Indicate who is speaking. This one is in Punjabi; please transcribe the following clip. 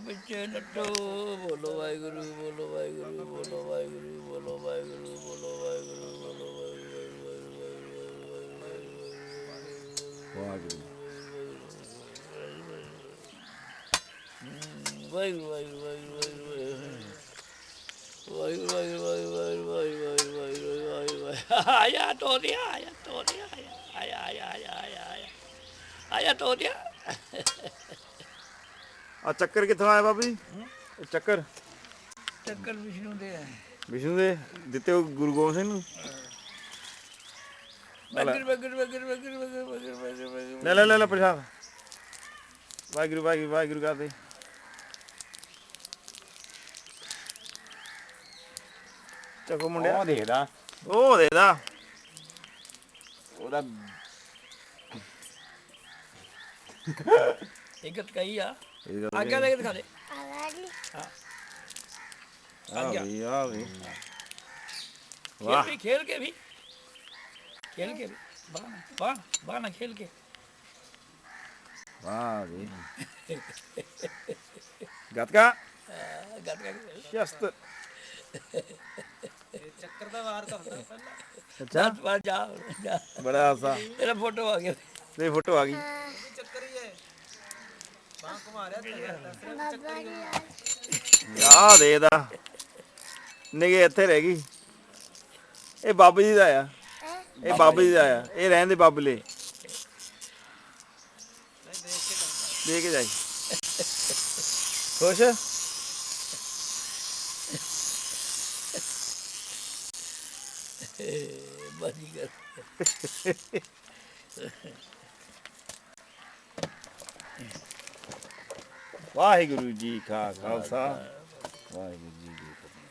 Speaker 1: ਪਿੱਛੇ ਨੱਠੋ। ਬੋਲੋ ਵਾਹਿਗੁਰੂ, ਬੋਲੋ ਵਾਹਿਗੁਰੂ, ਬੋਲੋ ਵਾਹਿਗੁਰੂ, ਬੋਲੋ ਵਾਹਿਗੁਰੂ, ਬੋਲੋ ਵਾਹਿਗੁਰੂ, ਬੋਲੋ
Speaker 2: ਵਾਹਿਗੁਰੂ
Speaker 1: ਵਾਹਿਗੁਰੂ, ਵਾਹਿਗੁਰੂ, ਵਾਹਿਗੁਰੂ, ਵਾਹਿਗੁਰੂ, ਵਾਹਿਗੁਰੂ, ਵਾਹਿਗੁਰੂ। ਆਇਆ ਤੋਰਿਆ, ਆਇਆ ਤੋਰਿਆ, ਆਇਆ, ਆਇਆ, ਆਇਆ, ਆਇਆ, ਆਇਆ, ਆਇਆ ਤੋਰਿਆ।
Speaker 2: ਆ ਚੱਕਰ ਕਿੱਥੋਂ ਆਇਆ ਬਾਬਾ ਜੀ? ਇਹ ਚੱਕਰ
Speaker 1: ਚੱਕਰ ਵਿਸ਼ਨੂੰ ਦੇ ਹੈ।
Speaker 2: ਵਿਸ਼ਨੂੰ ਦੇ ਦਿੱਤੇ ਉਹ ਗੁਰੂ ਗੋਬਿੰਦ ਸਿੰਘ ਨੂੰ।
Speaker 1: ਵਾਹਿਗੁਰੂ, ਵਾਹਿਗੁਰੂ, ਵਾਹਿਗੁਰੂ, ਵਾਹਿਗੁਰੂ, ਵਾਹਿਗੁਰੂ, ਵਾਹਿਗੁਰੂ, ਵਾਹਿਗੁਰੂ।
Speaker 2: ਲੈ ਲੈ ਲੈ ਲੈ ਪ੍ਰਸ਼ਾਦ। ਵਾਹਿਗੁਰੂ ਵਾਹਿਗੁਰੂ ਵਾਹਿਗੁਰੂ ਕਰਦੇ। ਚੱਕੋ ਮੁੰਡਿਆ,
Speaker 3: ਉਹ ਦੇਖਦਾ
Speaker 2: ਉਹ ਦੇਦਾ
Speaker 3: ਉਹਦਾ
Speaker 1: ਇਕਤ ਕਹੀ ਆ
Speaker 2: ਇਹ ਗੱਲ
Speaker 1: ਆਗਿਆ ਲੈ ਕੇ ਦਿਖਾ ਦੇ।
Speaker 2: ਆ ਵੀ ਆ ਵੀ
Speaker 1: खेल
Speaker 2: वाह
Speaker 1: भी खेल के भी बाना बाना बाना खेल के
Speaker 2: वाह भी गतका
Speaker 1: गट का
Speaker 2: शस्त
Speaker 4: ਚੱਕਰ ਦਾ ਵਾਰ ਤਾਂ ਹੁੰਦਾ ਪਹਿਲਾਂ।
Speaker 2: अच्छा
Speaker 1: बार जा जा
Speaker 2: बड़ा आसा
Speaker 1: तेरा फोटो आ गया।
Speaker 2: ते फोटो आ गई
Speaker 4: ਚੱਕਰ ਹੀ ਹੈ ਬਾਹ ਘੁਮਾ ਰਿਹਾ ਚੱਕਰ ਹੀ ਹੈ।
Speaker 2: ਆ ਦੇ ਦਾ ਨਿਗੇ ਇੱਥੇ ਰਹਿ ਗਈ। ਇਹ ਬਾਬਾ ਜੀ ਦਾ ਆ, ਇਹ ਬਾਬਾ ਜੀ ਦਾ ਆ, ਇਹ ਰਹਿੰਦੇ ਬਾਬਲੇ ਦੇ ਕੇ ਜਾਈ ਖੁਸ਼।
Speaker 1: बाजीगर
Speaker 2: ਵਾਹਿਗੁਰੂ ਜੀ ਕਾ ਖਾਲਸਾ ਵਾਹਿਗੁਰੂ ਜੀ ਕੀ ਫਤਿਹ।